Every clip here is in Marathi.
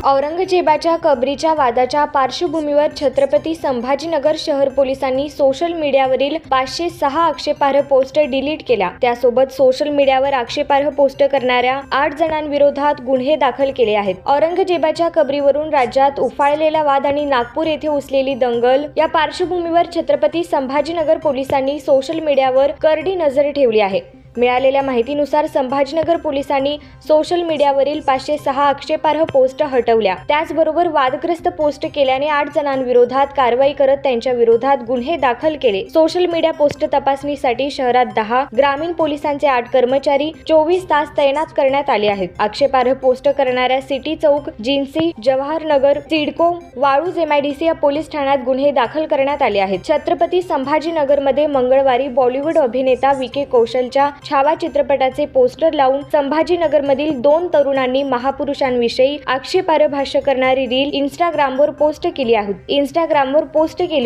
औरंगजेबाच्या कबरीच्या वादाच्या पार्श्वभूमीवर छत्रपती संभाजीनगर शहर पोलिसांनी सोशल मीडियावरील 506 आक्षेपार्ह पोस्ट डिलीट केल्या। त्यासोबत सोशल मीडियावर आक्षेपार्ह पोस्ट करणाऱ्या 8 जणांविरोधात गुन्हे दाखल केले आहेत। औरंगजेबाच्या कबरीवरून राज्यात उफाळलेला वाद आणि नागपूर येथे उसलेली दंगल या पार्श्वभूमीवर छत्रपती संभाजीनगर पोलिसांनी सोशल मीडियावर करडी नजर ठेवली आहे। मिळालेल्या माहितीनुसार संभाजीनगर पोलिसांनी सोशल मीडियावरील 506 आक्षेपार्ह पोस्ट हटवल्या। त्याचबरोबर वादग्रस्त पोस्ट केल्याने 8 जणांविरोधात कारवाई करत त्यांच्या विरोधात गुन्हे दाखल केले। सोशल मीडिया पोस्ट तपासणीसाठी शहरात 10, ग्रामीण पोलिसांचे 8 कर्मचारी 24 तास तैनात करण्यात आले आहेत। आक्षेपार्ह पोस्ट करणाऱ्या सिटी चौक, जिन्सी, जवाहर नगर, सिडको, वाळूज MIDC या पोलीस ठाण्यात गुन्हे दाखल करण्यात आले आहेत। छत्रपती संभाजीनगरमध्ये मंगळवारी बॉलिवूड अभिनेता विके कौशलच्या छावा चित्रपटाचे पोस्टर लावून संभाजीनगरमधील 2 तरुणांनी महापुरुषांविषयी आक्षेपार्ह भाष्य करणारी रील इंस्टाग्रामवर पोस्ट केली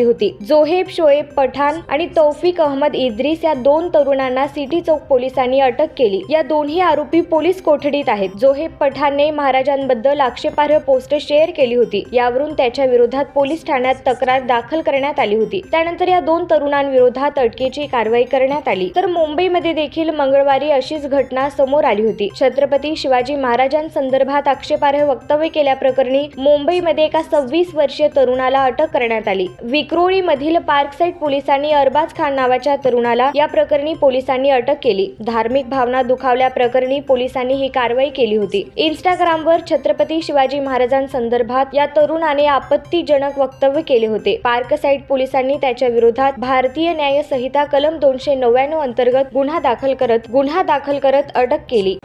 होती। जोहेब शोएब पठाण आणि तौफिक अहमद इद्रिस या 2 तरुणांना सिटी चौक पोलिसांनी अटक केली। या दोन्ही आरोपी पोलीस कोठडीत आहेत। जोहेब पठाणने महाराजांबद्दल आक्षेपार्ह पोस्ट शेअर केली होती। यावरून त्याच्या विरोधात पोलीस ठाण्यात तक्रार दाखल करण्यात आली होती। त्यानंतर या 2 तरुणांविरोधात अटकेची कारवाई करण्यात आली। तर मुंबईमध्ये देखील मंगळवारी अशीच घटना समोर आली होती। छत्रपती शिवाजी महाराजांसंदर्भात आक्षेपार्ह वक्तव्य केल्याप्रकरणी मुंबईमध्ये एका 26 वर्षीय तरुणाला अटक करण्यात आली। विक्रोळीमधील पार्कसाइड पोलिसांनी अरबाज खान नावाच्या तरुणाला या प्रकरणी पोलिसांनी अटक केली। धार्मिक भावना दुखावल्याप्रकरणी पोलिसांनी ही कारवाई केली होती। इंस्टाग्रामवर छत्रपती शिवाजी महाराजांसंदर्भात या तरुणाने आपत्तीजनक वक्तव्य केले होते। पार्कसाइड पोलिसांनी त्याच्या विरोधात भारतीय न्याय संहिता कलम 299 अंतर्गत गुन्हा दाखल करत अटक केली।